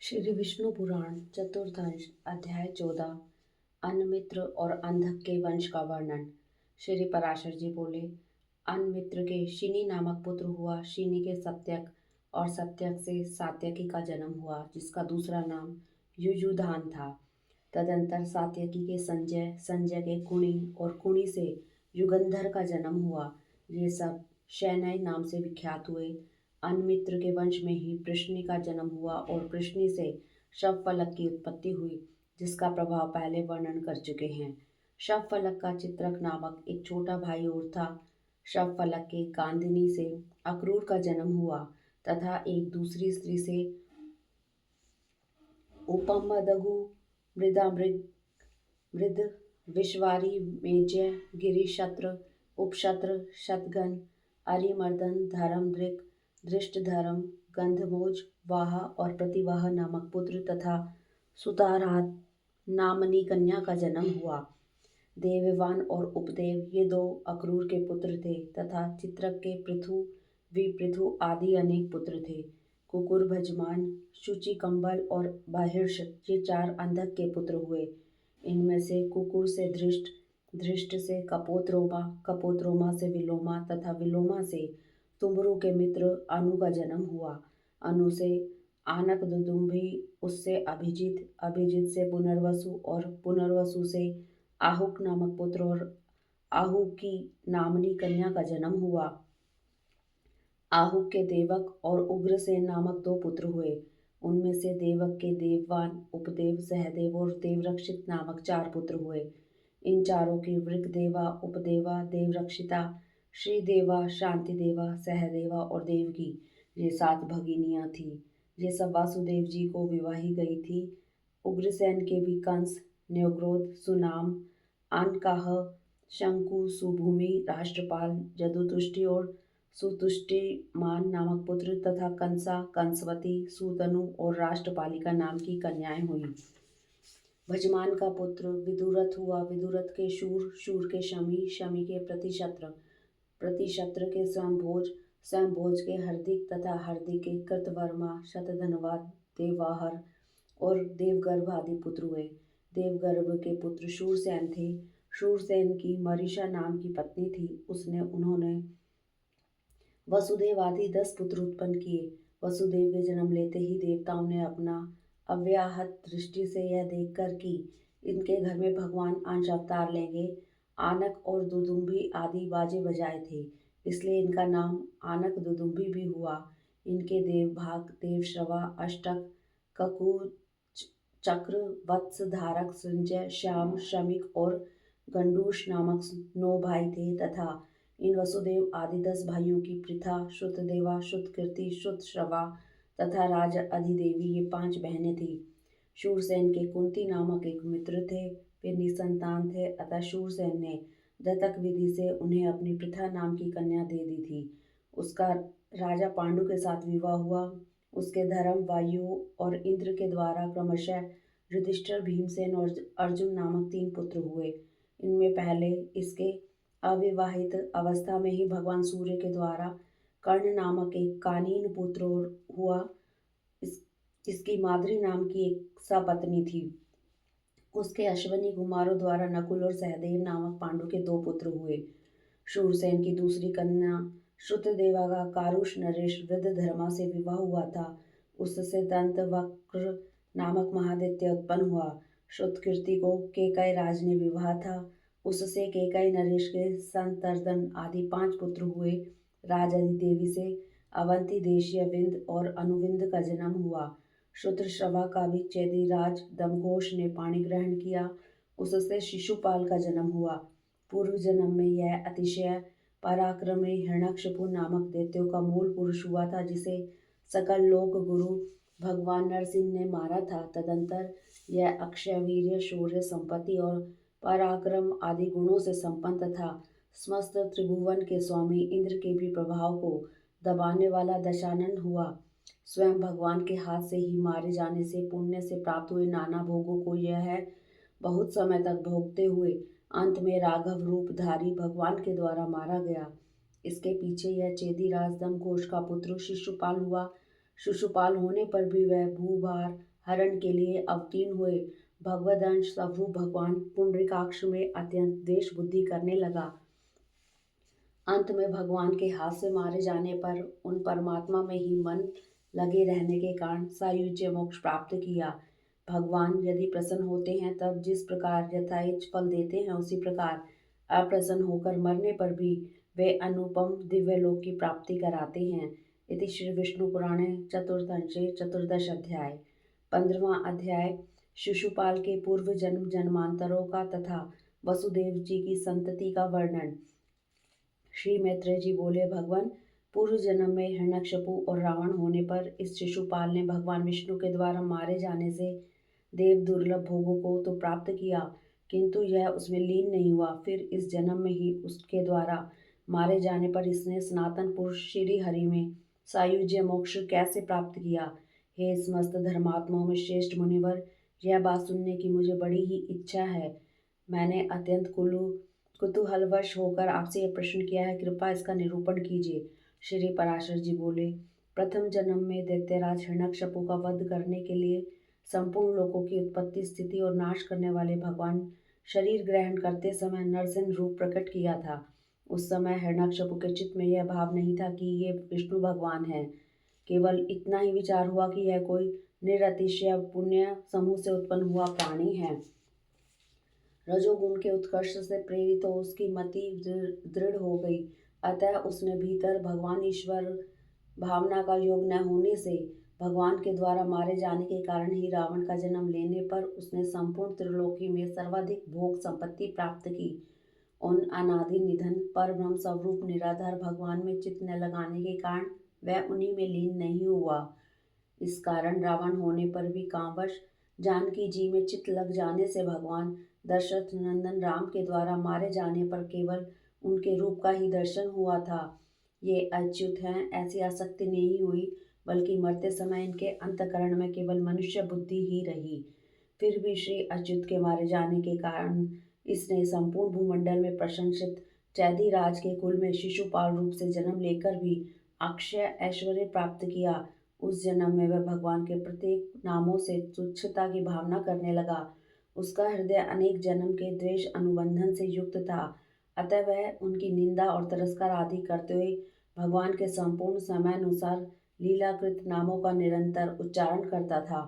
श्री विष्णु पुराण चतुर्थंश अध्याय 14 अन्नमित्र और अंधक के वंश का वर्णन। श्री पराशर जी बोले, अन्नमित्र के शिनी नामक पुत्र हुआ। शिनी के सत्यक और सत्यक से सात्यकी का जन्म हुआ, जिसका दूसरा नाम युयुधान था। तदंतर सात्यकी के संजय, संजय के कुणी और कुणी से युगंधर का जन्म हुआ। ये सब शैनय नाम से विख्यात हुए। अन्मित्र के वंश में ही पृश्नि का जन्म हुआ और पृश्नि से शवफलक की उत्पत्ति हुई, जिसका प्रभाव पहले वर्णन कर चुके हैं। शवफलक का चित्रक नामक एक छोटा भाई और था। शवफलक के कांदिनी से अक्रूर का जन्म हुआ तथा एक दूसरी स्त्री से उपमदगु, मृद, विश्वारी, मेज्य, गिरिशत्र, उपशत्र, शतघन, अरिमर्दन, धर्मदृक्, दृष्टधर्म, गंधमोज, वाह और प्रतिवाह नामक पुत्र तथा सुतारात नामनी कन्या का जन्म हुआ। देववान और उपदेव ये दो अक्रूर के पुत्र थे तथा चित्रक के पृथु, विपृथु आदि अनेक पुत्र थे। कुकुर, भजमान, शुचि, कंबल और बहिर्ष ये 4 अंधक के पुत्र हुए। इनमें से कुकुर से धृष्ट, धृष्ट से कपोत्रोमा, कपोत्रोमा से विलोमा तथा विलोमा से तुम्बरु के मित्र अनु का जन्म हुआ। अनु से आनक दुदुम्भी, उससे अभिजित, अभिजित से पुनर्वसु और पुनर्वसु से आहुक नामक पुत्र और आहु की नामनी कन्या का जन्म हुआ। आहुक के देवक और उग्रसेन नामक 2 पुत्र हुए। उनमें से देवक के देववान, उपदेव, सहदेव और देवरक्षित नामक 4 पुत्र हुए। इन चारों की वृकदेवा, उपदेवा, देवरक्षिता, श्रीदेवा, शांतिदेवा, सहदेवा और देवकी ये 7 भगिनियां थी। ये सब वासुदेव जी को विवाही गई थी। उग्रसेन के भी कंस, न्योग्रोध, सुनाम, आनकाह, शंकु, सुभूमि, राष्ट्रपाल, जदुतुष्टि और सुतुष्टिमान नामक पुत्र तथा कंसा, कंसवती, सुतनु और राष्ट्रपालिका नाम की कन्याएं हुई। भजमान का पुत्र विदुरथ हुआ। विदुरथ के शूर, शूर के शमी, शमी के प्रतिशत्र, प्रतिशत्र के स्वयंभोज, स्वयंभोज के हरदिक तथा हरदिक के कृतवर्मा, शतधनवा, देवाहर और देवगर्भ आदि पुत्र हुए। देवगर्भ के पुत्र शूरसेन थे। शूरसेन की मरीषा नाम की पत्नी थी। उन्होंने वसुदेव आदि 10 पुत्र उत्पन्न किए। वसुदेव के जन्म लेते ही देवताओं ने अपना अव्याहत दृष्टि से यह देखकर कि इनके घर में भगवान अंश अवतार लेंगे, आनक और दुदुम्भी आदि बाजे बजाए थे। इसलिए इनका नाम आनक दुदुम्भी भी हुआ। इनके देवभाग, देवश्रवा, अष्टक, ककु, चक्र, वत्स, धारक, संजय, श्याम, शमिक और गंडूष नामक 9 भाई थे तथा इन वसुदेव आदि 10 भाइयों की पृथा, श्रुतदेवा, श्रुतकीर्ति, श्रुतश्रवा तथा राज अधिदेवी ये 5 बहनें थीं। शूरसेन के कुंती नामक एक मित्र थे। वे निसंतान थे, अतः शूरसेन ने दत्तक विधि से उन्हें अपनी पृथा नाम की कन्या दे दी थी। उसका राजा पांडु के साथ विवाह हुआ। उसके धर्म, वायु और इंद्र के द्वारा क्रमशः युधिष्ठिर, भीमसेन और अर्जुन नामक 3 पुत्र हुए। इनमें पहले इसके अविवाहित अवस्था में ही भगवान सूर्य के द्वारा कर्ण नामक एक कानीन पुत्र हुआ। इसकी माद्री नाम की एक सपत्नी थी। उसके अश्वनी कुमारों द्वारा नकुल और सहदेव नामक पांडु के 2 पुत्र हुए। शूरसेन की दूसरी कन्या श्रुतदेवा का कारुष नरेश वृद्धधर्मा से विवाह हुआ था। उससे दंतवक्र नामक महादित्य उत्पन्न हुआ। श्रुतकीर्ति को केकय राज ने विवाह था। उससे केकय नरेश के संतर्दन आदि 5 पुत्र हुए। राजादि देवी से अवंती देशीय विंद और अनुविंद का जन्म हुआ। श्रुतश्रवा का भी चेदिराज दमघोष ने पाणी ग्रहण किया। उससे शिशुपाल का जन्म हुआ। पूर्व जन्म में यह अतिशय पराक्रमी हिरण्यकशिपु नामक दैत्यों का मूल पुरुष हुआ था, जिसे सकल लोक गुरु भगवान नरसिंह ने मारा था। तदंतर यह अक्षय वीर्य, शौर्य, संपत्ति और पराक्रम आदि गुणों से संपन्न तथा समस्त त्रिभुवन के स्वामी इंद्र के भी प्रभाव को दबाने वाला दशानन हुआ। स्वयं भगवान के हाथ से ही मारे जाने से पुण्य से प्राप्त हुए नाना भोगों को यह बहुत समय तक भोगते हुए अंत में राघव रूपधारी भगवान के द्वारा मारा गया। इसके पीछे यह चेदीराज दमघोष का पुत्र शिशुपाल हुआ। शिशुपाल होने पर भी वह भूभार, हरण के लिए अवतीर्ण हुए भगवदंश स्वरूप भगवान पुंडरीकाक्ष में अत्यंत द्वेष बुद्धि करने लगा। अंत में भगवान के हाथ से मारे जाने पर उन परमात्मा में ही मन लगे रहने के कारण सायुज्य मोक्ष प्राप्त किया। भगवान यदि प्रसन्न होते हैं तब जिस प्रकार यथाइच्छ फल देते हैं, उसी प्रकार अप्रसन्न होकर मरने पर भी वे अनुपम दिव्य लोक की प्राप्ति कराते हैं। इति श्री विष्णु पुराणे चतुर्थंशे चतुर्दश अध्याय। 15वां अध्याय शिशुपाल के पूर्व जन्म जन्मांतरों का तथा वसुदेव जी की संतति का वर्णन। श्री मैत्रेय जी बोले, भगवान, पूर्व जन्म में हिरण्यकशिपु और रावण होने पर इस शिशुपाल ने भगवान विष्णु के द्वारा मारे जाने से देव दुर्लभ भोगों को तो प्राप्त किया, किंतु यह उसमें लीन नहीं हुआ। फिर इस जन्म में ही उसके द्वारा मारे जाने पर इसने सनातन पुरुष श्री हरि में सायुज्य मोक्ष कैसे प्राप्त किया। हे समस्त धर्मात्माओं में श्रेष्ठ मुनिवर, यह बात सुनने की मुझे बड़ी ही इच्छा है। मैंने अत्यंत कुतूहलवश होकर आपसे यह प्रश्न किया है, कृपया इसका निरूपण कीजिए। श्री पराशर जी बोले, प्रथम जन्म में दैत्यराज हिरण्यकशिपु का वध करने के लिए संपूर्ण लोकों की उत्पत्ति, स्थिति और नाश करने वाले भगवान शरीर ग्रहण करते समय नरसिंह रूप प्रकट किया था। उस समय हिरण्यकशिपु के चित्त में यह भाव नहीं था कि ये विष्णु भगवान है। केवल इतना ही विचार हुआ कि यह कोई निरतिशय पुण्य समूह से उत्पन्न हुआ प्राणी है। रजोगुण के उत्कर्ष से प्रेरित हो उसकी मति दृढ़ हो गई, अतः उसने भीतर भगवान ईश्वर भावना का योग न होने से भगवान के द्वारा मारे जाने के कारण ही रावण का जन्म लेने पर उसने संपूर्ण त्रिलोकी में सर्वाधिक भोग संपत्ति प्राप्त की। उन अनादि निधन पर ब्रह्म स्वरूप निराधार भगवान में चित्त न लगाने के कारण वह उन्हीं में लीन नहीं हुआ। इस कारण रावण होने पर भी कामवश जानकी जी में चित्त लग जाने से भगवान दशरथ नंदन राम के द्वारा मारे जाने पर केवल उनके रूप का ही दर्शन हुआ था। ये अच्युत हैं, ऐसी आसक्ति नहीं हुई, बल्कि मरते समय इनके अंतःकरण में केवल मनुष्य बुद्धि ही रही। फिर भी श्री अच्युत के मारे जाने के कारण इसने संपूर्ण भूमंडल में प्रशंसित चैदी राज के कुल में शिशुपाल रूप से जन्म लेकर भी अक्षय ऐश्वर्य प्राप्त किया। उस जन्म में वह भगवान के प्रत्येक नामों से तुच्छता की भावना करने लगा। उसका हृदय अनेक जन्म के द्वेष अनुबंधन से युक्त था, अतः वह उनकी निंदा और तिरस्कार आदि करते हुए भगवान के संपूर्ण समय अनुसार लीलाकृत नामों का निरंतर उच्चारण करता था।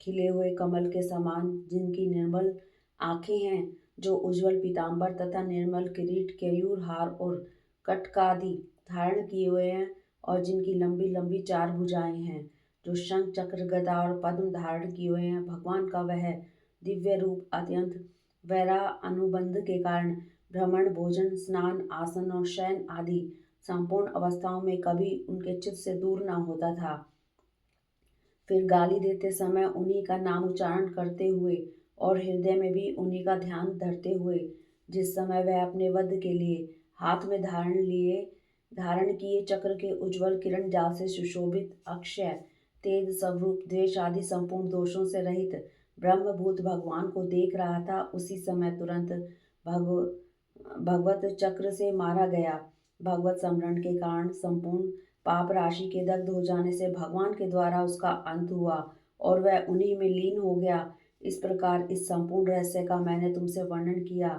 खिले हुए कमल के समान जिनकी निर्मल आंखें हैं, जो उज्जवल पीताम्बर तथा निर्मल किरीट, केयूर हार और कटकादि धारण किए हुए हैं, और जिनकी लंबी लंबी 4 भुजाएं हैं, जो शंख चक्र गदा और पद्म धारण किए हुए हैं, भगवान का वह दिव्य रूप अत्यंत वैरा अनुबंध के कारण भ्रमण, भोजन, स्नान, आसन और शयन आदि संपूर्ण अवस्थाओं में कभी उनके चित्त से दूर न होता था। फिर गाली देते समय उन्हीं का नाम उच्चारण करते हुए और हृदय में भी उन्हीं का ध्यान धरते हुए, जिस समय वह अपने वध के लिए हाथ में धारण किए चक्र के उज्ज्वल किरण जाल से सुशोभित अक्षय तेज स्वरूप द्वेष आदि संपूर्ण दोषों से रहित ब्रह्मभूत भगवान को देख रहा था, उसी समय तुरंत भगवत चक्र से मारा गया। भगवत स्मरण के कारण संपूर्ण पाप राशि के दग्ध हो जाने से भगवान के द्वारा उसका अंत हुआ और वह उन्हीं में लीन हो गया। इस प्रकार इस संपूर्ण रहस्य का मैंने तुमसे वर्णन किया।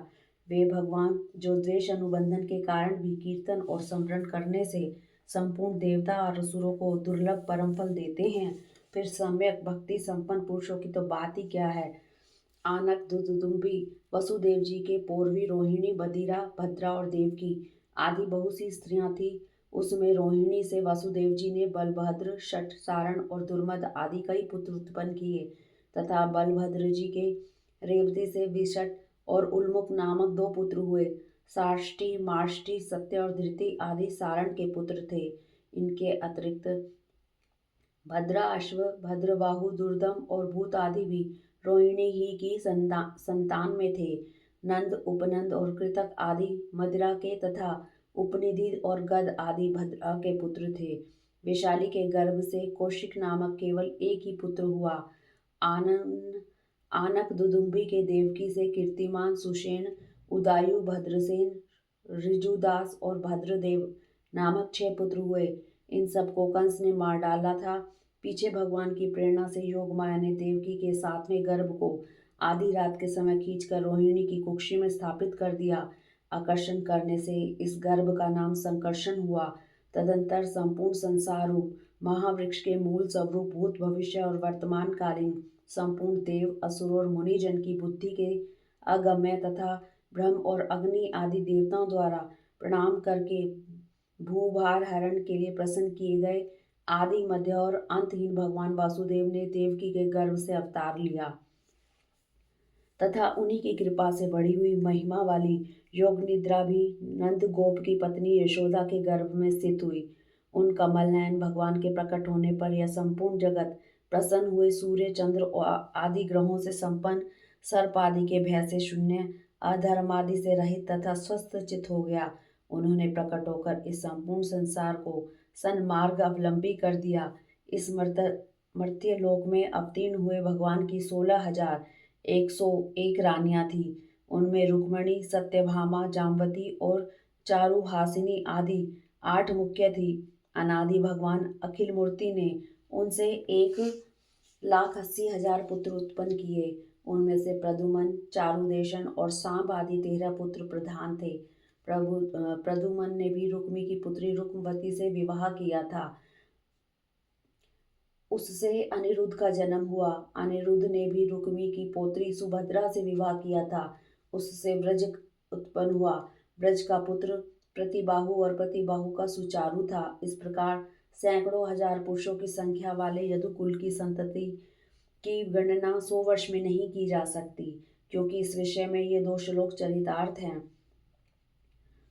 वे भगवान जो द्वेष अनुबंधन के कारण भी कीर्तन और स्मरण करने से संपूर्ण देवता और असुरों को दुर्लभ परम फल देते हैं, फिर सम्यक भक्ति संपन्न पुरुषों की तो बात ही क्या है। आनक, दुदुदुम्बी, वसुदेव जी के पूर्वी रोहिणी, बदिरा, भद्रा और देवकी आदि बहुत सी स्त्रियां थी। उसमें रोहिणी से वासुदेव जी ने बलभद्र, शठ, सारण और दुर्मद आदि कई पुत्र उत्पन्न किए तथा बलभद्र जी के रेवती से विषट और उल्मुख नामक 2 पुत्र हुए। साष्टी, माष्टी, सत्य और धृति आदि सारण के पुत्र थे। इनके अतिरिक्त भद्रा अश्व, भद्रबाहु, दुर्दम और भूत आदि भी रोहिणी ही की संतान में थे। नंद, उपनंद और कृतक आदि मदिरा के तथा उपनिधि और गद आदि भद्रा के पुत्र थे। वैशाली के गर्भ से कौशिक नामक केवल एक ही पुत्र हुआ। आनक दुदुम्बी के देवकी से कीर्तिमान, सुषेण, उदायु, भद्रसेन, ऋजुदास और भद्रदेव नामक 6 पुत्र हुए। इन सबको कंस ने मार डाला था। पीछे भगवान की प्रेरणा से योगमाया ने देवकी के 7वें गर्भ को आधी रात के समय खींचकर रोहिणी की कुक्षी में स्थापित कर दिया। आकर्षण करने से इस गर्भ का नाम संकर्षण हुआ। तदंतर संपूर्ण संसार रूप महावृक्ष के मूल स्वरूप भूत भविष्य और वर्तमान कालीन संपूर्ण देव असुर और मुनिजन की बुद्धि के अगम्य तथा ब्रह्म और अग्नि आदि देवताओं द्वारा प्रणाम करके भूभार हरण के लिए प्रसन्न किए गए आदि मध्य और अंतहीन भगवान वासुदेव ने देवकी के गर्भ से अवतार लिया तथा उन्हीं की कृपा से बढ़ी हुई महिमा वाली योग निद्रा भी नंद गोप की पत्नी यशोदा के गर्भ में स्थित हुई। उन कमल नयन भगवान के प्रकट होने पर यह संपूर्ण जगत प्रसन्न हुए सूर्य चंद्र और आदि ग्रहों से संपन्न सर्प आदि के भय से शून्य अधर्म आदि से रहित तथा स्वस्थ चित हो गया। उन्होंने प्रकट होकर इस संपूर्ण संसार को सन्मार्ग अवलंबी कर दिया। इस मर्त्य लोक में अवतीर्ण हुए भगवान की 16,101 रानियां थीं। उनमें रुक्मणी, सत्यभामा, जाम्बती और चारुहासिनी आदि 8 मुख्य थी। अनादि भगवान अखिल मूर्ति ने उनसे 1,80,000 पुत्र उत्पन्न किए। उनमें से प्रद्युमन, चारुदेशन और सांब आदि 13 पुत्र प्रधान थे। प्रद्युमन ने भी रुक्मी की पुत्री रुक्मवती से विवाह किया था। उससे अनिरुद्ध का जन्म हुआ। अनिरुद्ध ने भी रुक्मी की पौत्री सुभद्रा से विवाह किया था। उससे ब्रज उत्पन्न हुआ। ब्रज का पुत्र प्रतिबाहु और प्रतिबाहु का सुचारु था। इस प्रकार सैकड़ों हजार पुरुषों की संख्या वाले यदुकुल की संतति की गणना 100 वर्ष में नहीं की जा सकती, क्योंकि इस विषय में ये 2 श्लोक चरितार्थ हैं।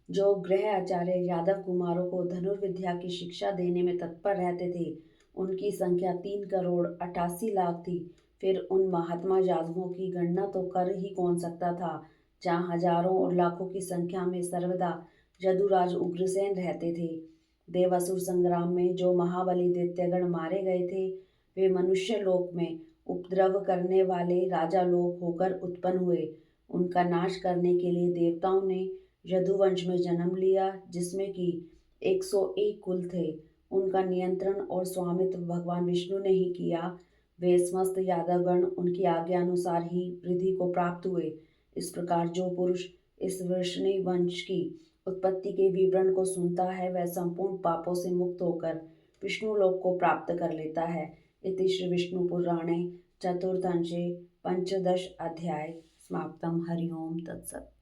जो गृह आचार्य यादव कुमारों को धनुर्विद्या की शिक्षा देने में तत्पर रहते थे, उनकी संख्या 3,88,00,000 थी। फिर उन महात्मा यादवों की गणना तो कर ही कौन सकता था, जहाँ हजारों और लाखों की संख्या में सर्वदा यदुराज उग्रसेन रहते थे। देवासुर संग्राम में जो महाबली दैत्यगण मारे गए थे, वे मनुष्य लोक में उपद्रव करने वाले राजा लोग होकर उत्पन्न हुए। उनका नाश करने के लिए देवताओं ने यदुवंश में जन्म लिया, जिसमें कि 101 कुल थे। उनका नियंत्रण और स्वामित्व भगवान विष्णु ने ही किया। वे समस्त यादवगण उनकी आज्ञा अनुसार ही वृद्धि को प्राप्त हुए। इस प्रकार जो पुरुष इस वृष्णि वंश की उत्पत्ति के विवरण को सुनता है, वह संपूर्ण पापों से मुक्त होकर विष्णु लोक को प्राप्त कर लेता है। इति श्री विष्णु पुराणे चतुर्थंशे 15 अध्याय समाप्तम। हरि ओम तत्सत्।